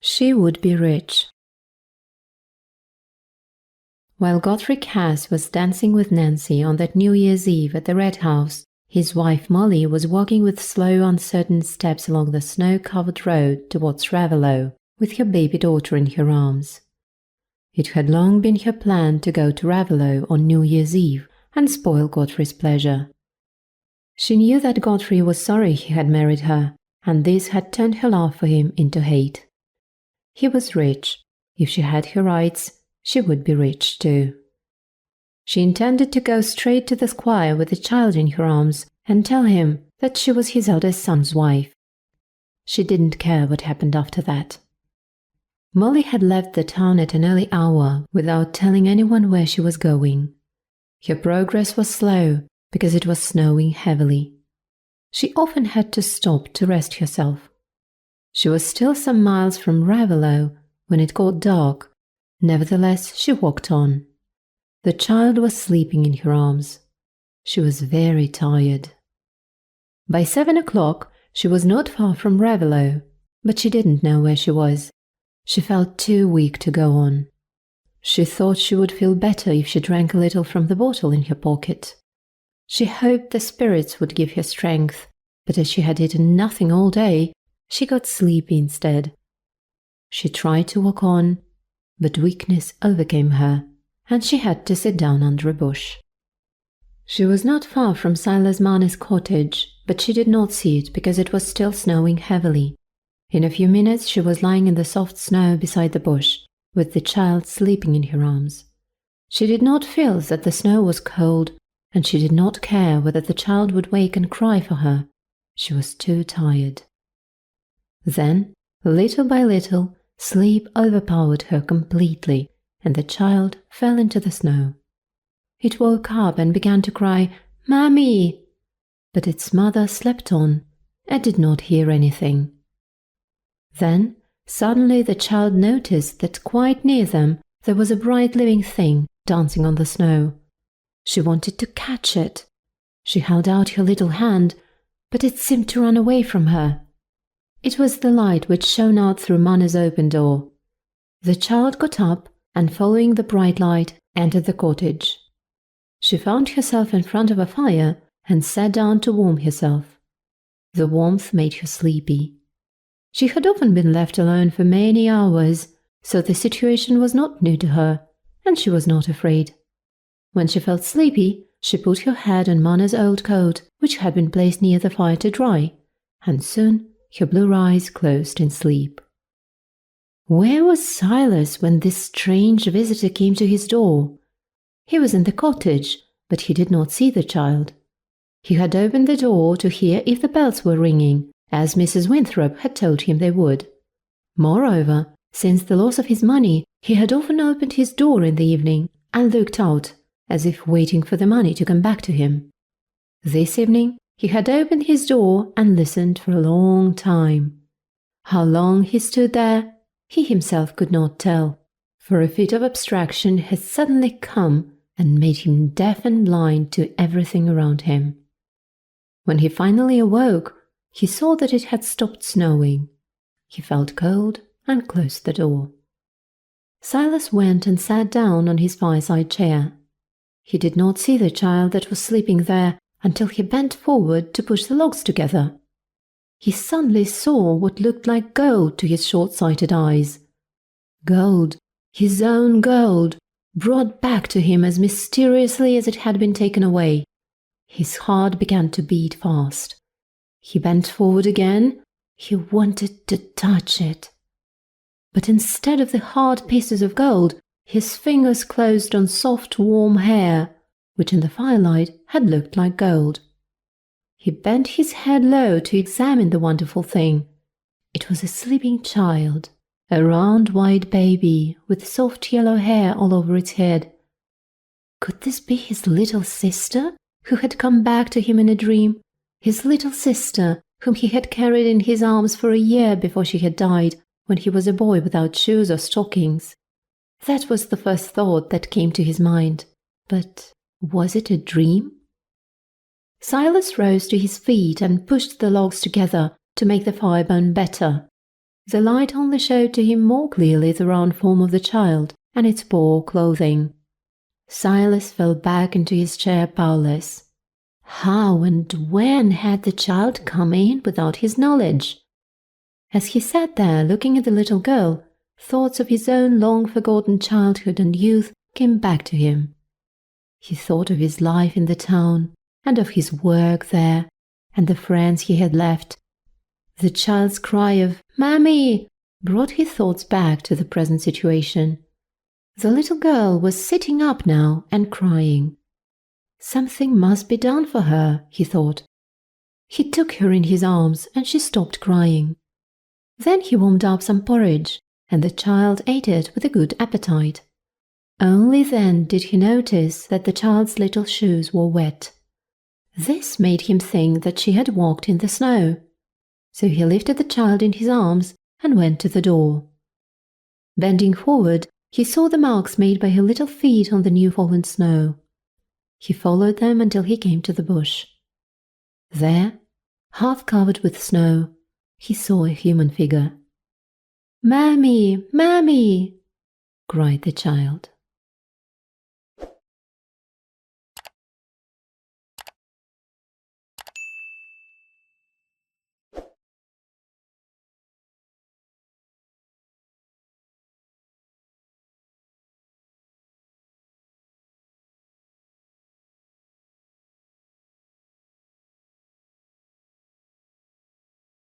She would be rich. While Godfrey Cass was dancing with Nancy on that New Year's Eve at the Red House, his wife Molly was walking with slow, uncertain steps along the snow-covered road towards Raveloe, with her baby daughter in her arms. It had long been her plan to go to Raveloe on New Year's Eve and spoil Godfrey's pleasure. She knew that Godfrey was sorry he had married her, and this had turned her love for him into hate. He was rich. If she had her rights, she would be rich too. She intended to go straight to the squire with the child in her arms and tell him that she was his eldest son's wife. She didn't care what happened after that. Molly had left the town at an early hour without telling anyone where she was going. Her progress was slow because it was snowing heavily. She often had to stop to rest herself. She was still some miles from Raveloe when it got dark. Nevertheless, she walked on. The child was sleeping in her arms. She was very tired. By 7 o'clock, she was not far from Raveloe, but she didn't know where she was. She felt too weak to go on. She thought she would feel better if she drank a little from the bottle in her pocket. She hoped the spirits would give her strength, but as she had eaten nothing all day, she got sleepy instead. She tried to walk on, but weakness overcame her, and she had to sit down under a bush. She was not far from Silas Marner's cottage, but she did not see it because it was still snowing heavily. In a few minutes she was lying in the soft snow beside the bush, with the child sleeping in her arms. She did not feel that the snow was cold, and she did not care whether the child would wake and cry for her. She was too tired. Then, little by little, sleep overpowered her completely, and the child fell into the snow. It woke up and began to cry, "Mommy!" But its mother slept on and did not hear anything. Then, suddenly the child noticed that quite near them there was a bright living thing dancing on the snow. She wanted to catch it. She held out her little hand, but it seemed to run away from her. It was the light which shone out through Marner's open door. The child got up and, following the bright light, entered the cottage. She found herself in front of a fire and sat down to warm herself. The warmth made her sleepy. She had often been left alone for many hours, so the situation was not new to her, and she was not afraid. When she felt sleepy, she put her head on Marner's old coat, which had been placed near the fire to dry, and soon her blue eyes closed in sleep. Where was Silas when this strange visitor came to his door? He was in the cottage, but he did not see the child. He had opened the door to hear if the bells were ringing, as Mrs. Winthrop had told him they would. Moreover, since the loss of his money, he had often opened his door in the evening and looked out, as if waiting for the money to come back to him. This evening, he had opened his door and listened for a long time. How long he stood there, he himself could not tell, for a fit of abstraction had suddenly come and made him deaf and blind to everything around him. When he finally awoke, he saw that it had stopped snowing. He felt cold and closed the door. Silas went and sat down on his fireside chair. He did not see the child that was sleeping there until he bent forward to push the logs together. He suddenly saw what looked like gold to his short-sighted eyes. Gold, his own gold, brought back to him as mysteriously as it had been taken away. His heart began to beat fast. He bent forward again. He wanted to touch it. But instead of the hard pieces of gold, his fingers closed on soft, warm hair, which in the firelight had looked like gold. He bent his head low to examine the wonderful thing. It was a sleeping child, a round white baby with soft yellow hair all over its head. Could this be his little sister, who had come back to him in a dream? His little sister, whom he had carried in his arms for a year before she had died, when he was a boy without shoes or stockings. That was the first thought that came to his mind. But was it a dream? Silas rose to his feet and pushed the logs together to make the fire burn better. The light only showed to him more clearly the round form of the child and its poor clothing. Silas fell back into his chair powerless. How and when had the child come in without his knowledge? As he sat there looking at the little girl, thoughts of his own long-forgotten childhood and youth came back to him. He thought of his life in the town, and of his work there, and the friends he had left. The child's cry of "Mammy!" brought his thoughts back to the present situation. The little girl was sitting up now and crying. Something must be done for her, he thought. He took her in his arms and she stopped crying. Then he warmed up some porridge, and the child ate it with a good appetite. Only then did he notice that the child's little shoes were wet. This made him think that she had walked in the snow. So he lifted the child in his arms and went to the door. Bending forward, he saw the marks made by her little feet on the new-fallen snow. He followed them until he came to the bush. There, half covered with snow, he saw a human figure. "Mammy! Mammy!" cried the child.